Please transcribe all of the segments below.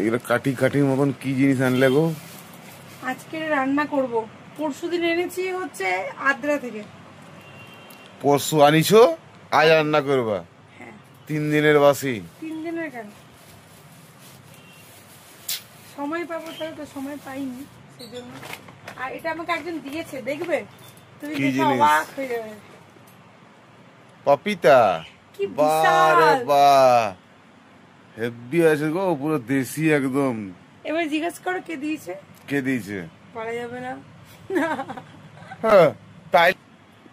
এগুলো কাটি কাটির মতন কি জিনিস আনলে গো? আজকে রান্না করব। পরশুদিন এনেছি হচ্ছে আদ্রা থেকে। পরশু আনিছো, আজ রান্না করবা? হ্যাঁ। 3 দিনের বাসি। 3 দিনের কেন? সময় পাবো, তাহলে তো সময় পাইনি সেজন্য। আর এটা আমাকে একজন দিয়েছে, দেখবে তুমি দেখে অবাক হয়ে যাবে। পপিতা। কি বিশাল! বাহ বাহ, হেভি আছে গো, পুরো দেশি একদম। এবার জিজ্ঞেস করো কে দিয়েছে। কে দিয়েছে? বলা যাবে না। হ্যাঁ তাই।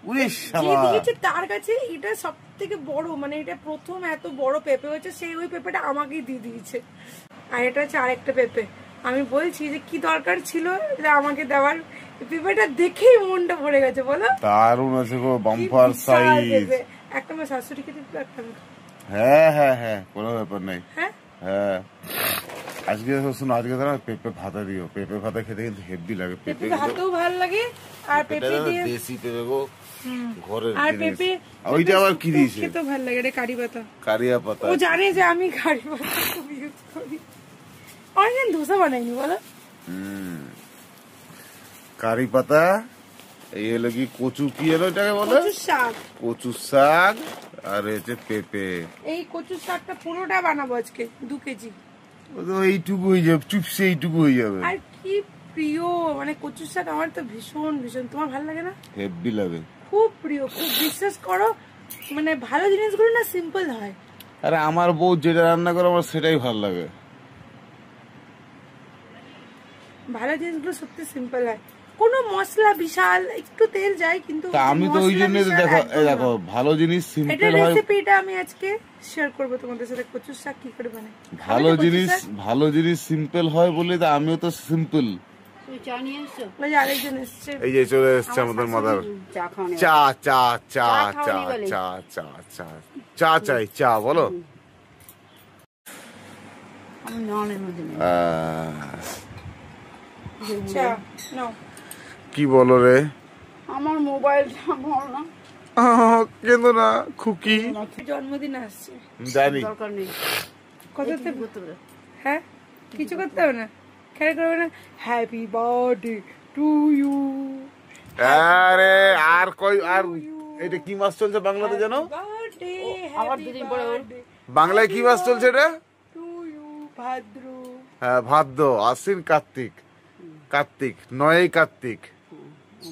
উড়িস যে দিয়েছে তার কাছে এটা সবথেকে বড়, মানে এটা প্রথম এত বড় পেঁপে হচ্ছে, সেই ওই পেঁপেটা আমাকেই দিয়ে দিয়েছে। আর এটা হচ্ছে আরেকটা পেঁপে। আমি বলছি যে কি দরকার ছিল এটা আমাকে দেওয়ার, পেঁপেটা দেখেই মনটা ভরে গেছে। বলো দারুণ আছে গো, বাম্পার সাইজ। একটা আমার শাশুড়িকে দিতে, একটা হ্যাঁ হ্যাঁ হ্যাঁ, কোনো ব্যাপার নাই। হ্যাঁ হ্যাঁ, আজকে শোনো, আজকে তো না পেঁপে ভাতা দিও। পেঁপে ভাতা খেতে কিন্তু হেভি লাগে। পেঁপে ভাতেও ভালো লাগে। আর পেঁপে দিয়ে দেশি পেঁপে গো, ঘরের আর জিনিস। পেঁপে ওইটা আবার কি দিয়েছে? খেতে ভালো লাগে, এটা কারি পাতা। কারিয়া পাতা। ও জানে যে আমি কারি পাতা খুব ইউজ করি। অনেকদিন ধোসা বানাইনি বলো। কারি পাতা। এই হলো কি কচু, কি হলো এটাকে বলে? কচু শাক। কচু শাক আর হচ্ছে পেঁপে। এই কচু শাকটা পুরোটা বানাবো আজকে 2 কেজি। এইটুকু হয়ে যাবে, চুপসে এইটুকু হয়ে যাবে। আর কি প্রিয়, মানে কচু শাক আমার তো ভীষণ ভীষণ। তোমার ভালো লাগে না? হেভি লাগে, খুব প্রিয়, খুব। বিশ্বাস করো, মানে ভালো জিনিসগুলো না সিম্পল হয়। আরে আমার বউ যেটা রান্না করে আমার সেটাই ভালো লাগে। ভালো জিনিসগুলো সত্যি সিম্পল হয়, কোনো মশলা বিশাল, একটু তেল যায় কিন্তু। আমি তো ওই জন্য দেখো, দেখো ভালো জিনিস সিম্পল হয়। রেসিপিটা আমি আজকে শেয়ার করব তোমাদের সাথে, কচু শাক কি করে বানাই। ভালো জিনিস সিম্পল হয় বলে তো আমিও তো সিম্পল। আরেকজন এসছে, এই যে চলে এসছে আমাদের মাদার। চা চা চা চা চা চা চা চা চাই, চা বলো। কি বলো রে? আমার মোবাইলটা বল না। কেন না খুকি, জন্মদিন আসছে। জানি, দরকার নেই কথাতে। হ্যাঁ, কিছু করতে হবে না, খেয়াল করবে না। Happy birthday to you. আরে আর কই, আর এটা কি মাস চলছে বাংলাতে জানো? আমার দুদিন পরে বাংলায় কি মাস চলছে এটা? To you. ভাদ্র। হ্যাঁ ভাদ্র, আশ্বিন, কার্তিক। কার্তিক 9ই কার্তিক।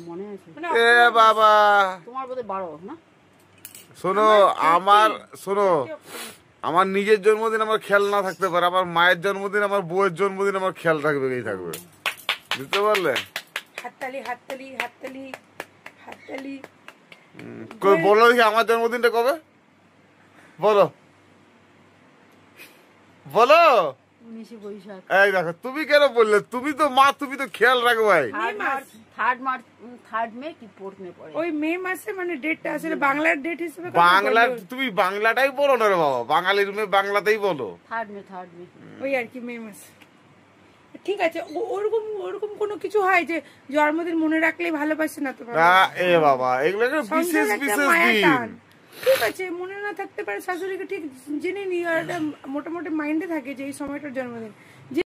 মনে আছে? এ বাবা, তোমার বোধহয় 12 না? শোনো আমার নিজের জন্মদিন আমার খেয়াল না থাকতে পারে, আমার মায়ের জন্মদিন, আমার বউয়ের জন্মদিন আমার খেয়াল থাকবে, এই থাকবে। বুঝতে পারলে? হাততালি হাততালি হাততালি হাততালি। বলো দেখি আমার জন্মদিনটা কবে? বলো বলো। 19 বৈশাখ। এই দেখো, তুমি কেন বললে? তুমি তো মা, তুমি তো খেয়াল রাখো ভাই। 3 মে কি 4 মে পড়ে? ওই মে মাসে, মানে ডেটটা আসলে বাংলার ডেট হিসেবে। বাংলার তুমি বাংলাটাই বলো না রে বাবা, বাঙালির মেয়ে বাংলাতেই বলো। 3 মে ওই আর কি, মে মাসে। ঠিক আছে, ওরকম ওরকম কোনো কিছু হয় যে জন্মদিন মনে রাখলেই ভালোবাসে না তোমার? এ বাবা, এগুলো বিশেষ বিশেষ দিন। ঠিক আছে, মনে না থাকতে পারে শাশুড়িকে ঠিক জেনে নি, আর মোটামুটি মাইন্ডে থাকে যে এই সময়টার জন্মদিন।